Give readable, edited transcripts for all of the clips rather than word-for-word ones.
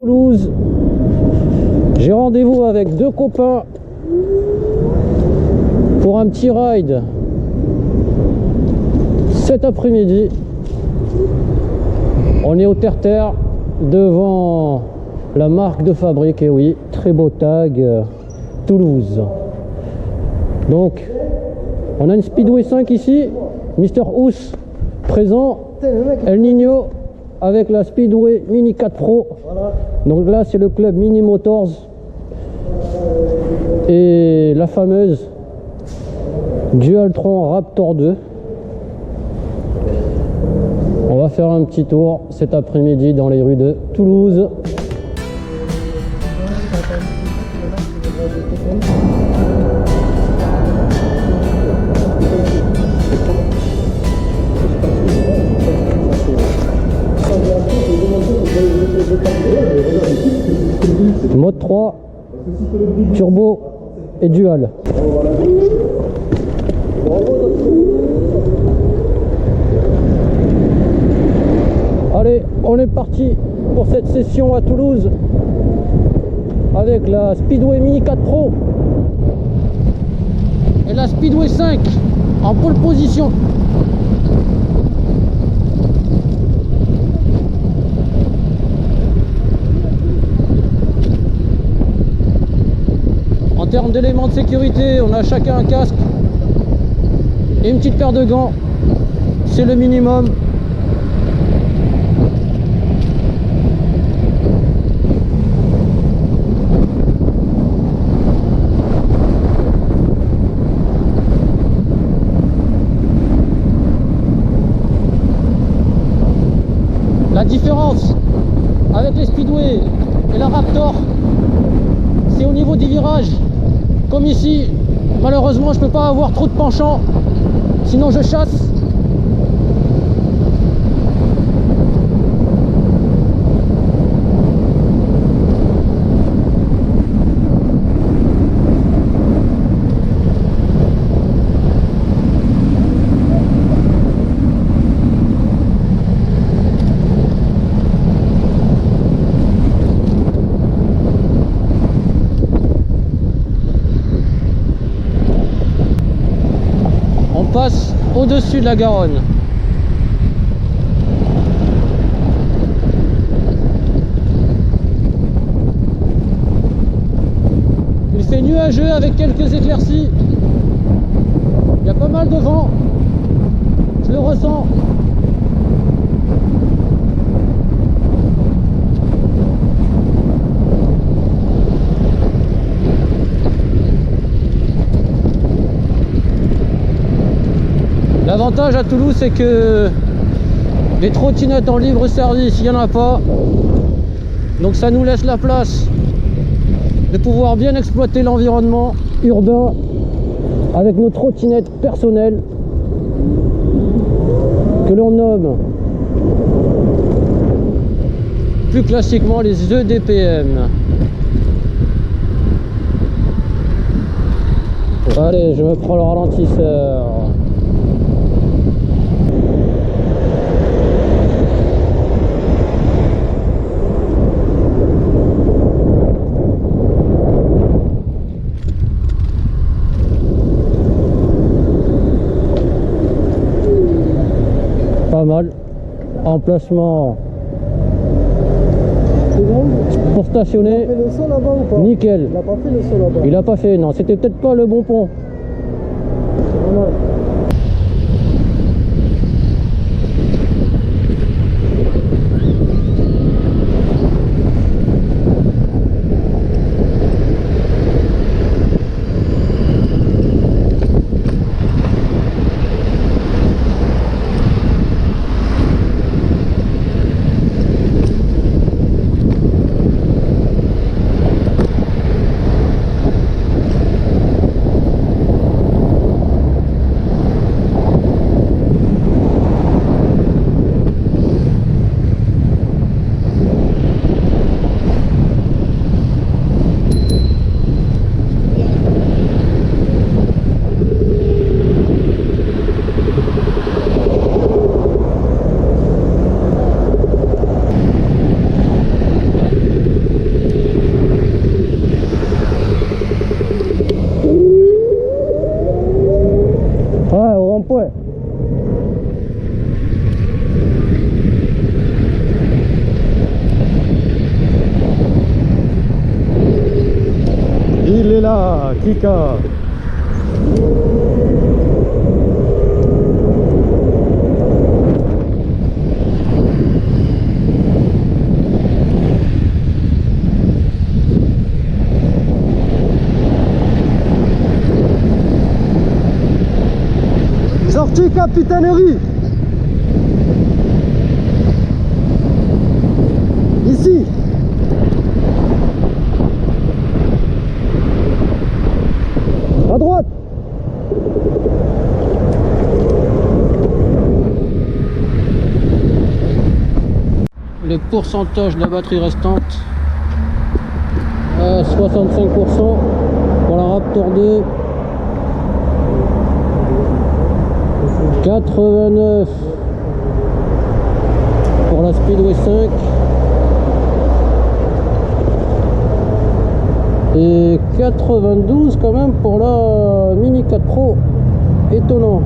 Toulouse, j'ai rendez-vous avec deux copains pour un petit ride cet après-midi. On est au terre-terre devant la marque de fabrique, et oui, très beau tag Toulouse. Donc on a une Speedway 5 ici, Mr. Ous présent, El Nino avec la Speedway Mini 4 Pro. Donc là c'est le club Mini Motors et la fameuse Dualtron Raptor 2. On va faire un petit tour cet après-midi dans les rues de Toulouse. Mode 3, turbo et dual. Allez, on est parti pour cette session à Toulouse avec la Speedway Mini 4 Pro et la Speedway 5 en pole position. En termes d'éléments de sécurité, on a chacun un casque et une petite paire de gants, c'est le minimum. La différence avec les Speedway et la Raptor, c'est au niveau des virages. Comme ici, malheureusement je peux pas avoir trop de penchant, sinon je chasse. Passe au-dessus de la Garonne. Il fait nuageux avec quelques éclaircies. Il y a pas mal de vent. Je le ressens. L'avantage à Toulouse, c'est que les trottinettes en libre service, il n'y en a pas. Donc ça nous laisse la place de pouvoir bien exploiter l'environnement urbain avec nos trottinettes personnelles que l'on nomme plus classiquement les EDPM. Allez, je me prends le ralentisseur. Pas mal. Emplacement pour stationner. Il a fait le saut là-bas ou pas? Nickel. Il a pas fait le saut là-bas. Il a pas fait, non, c'était peut-être pas le bon pont. Ouais. Kika. Sortie capitainerie. Ici. À droite. Le pourcentage de la batterie restante à 65% pour la Raptor 2, 89 pour la Speedway 5 et 92 quand même pour la Mini 4 Pro. Étonnant.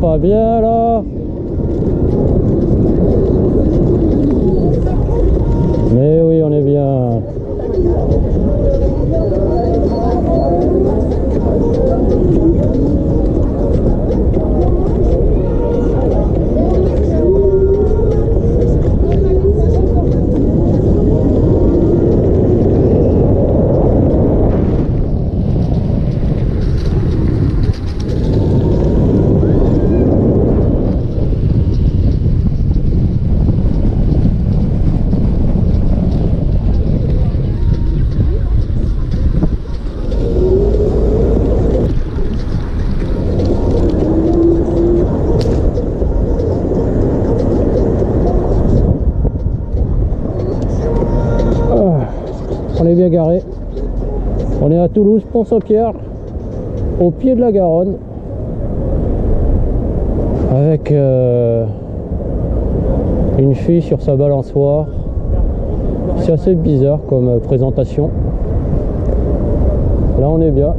Pas bien là. Mais oui, on est bien. On est bien garé. On est à Toulouse, Pont-Saint-Pierre, au pied de la Garonne, avec une fille sur sa balançoire. C'est assez bizarre comme présentation. Là on est bien.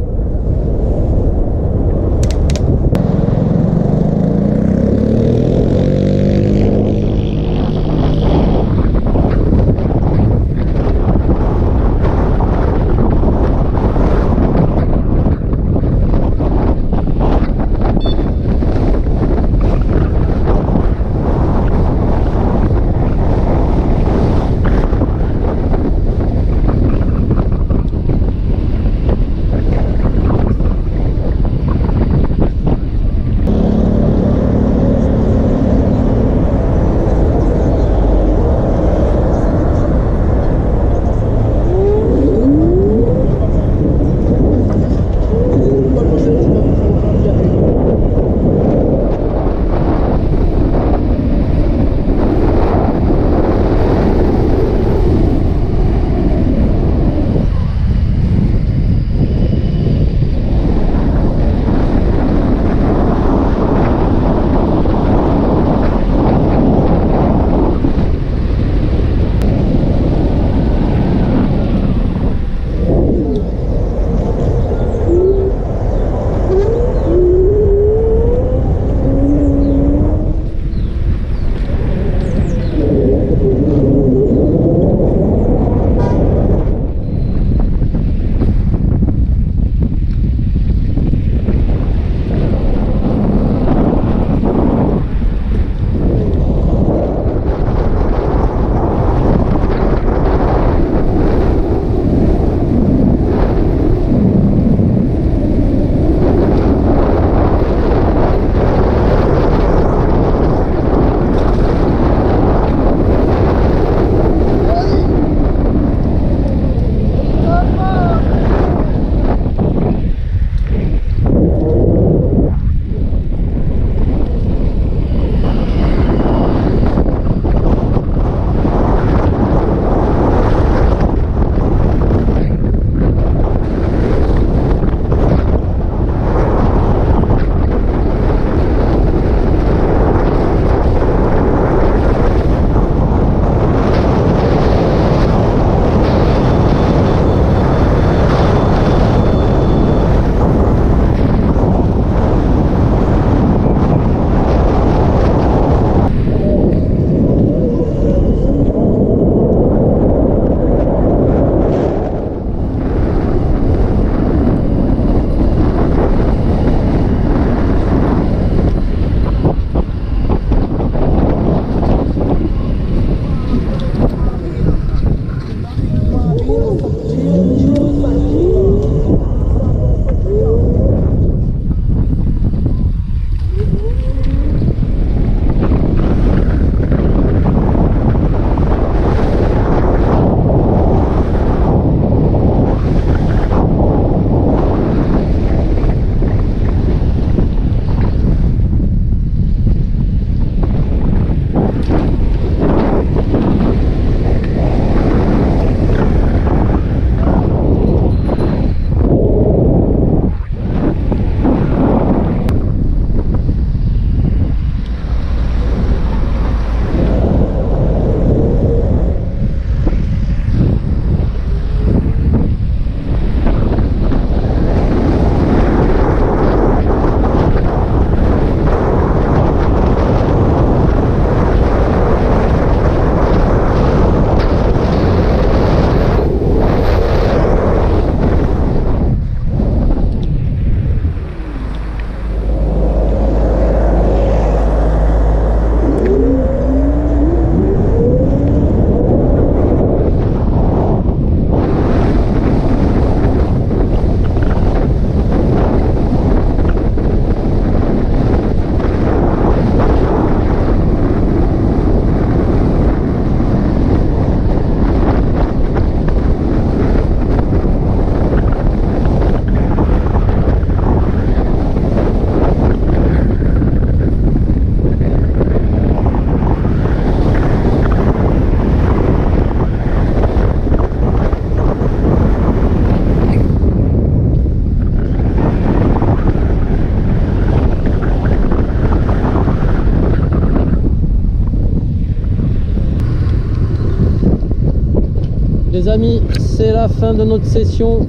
Les amis, c'est la fin de notre session.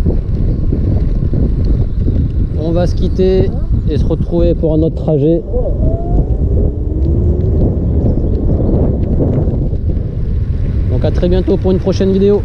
On va se quitter et se retrouver pour un autre trajet. Donc à très bientôt pour une prochaine vidéo.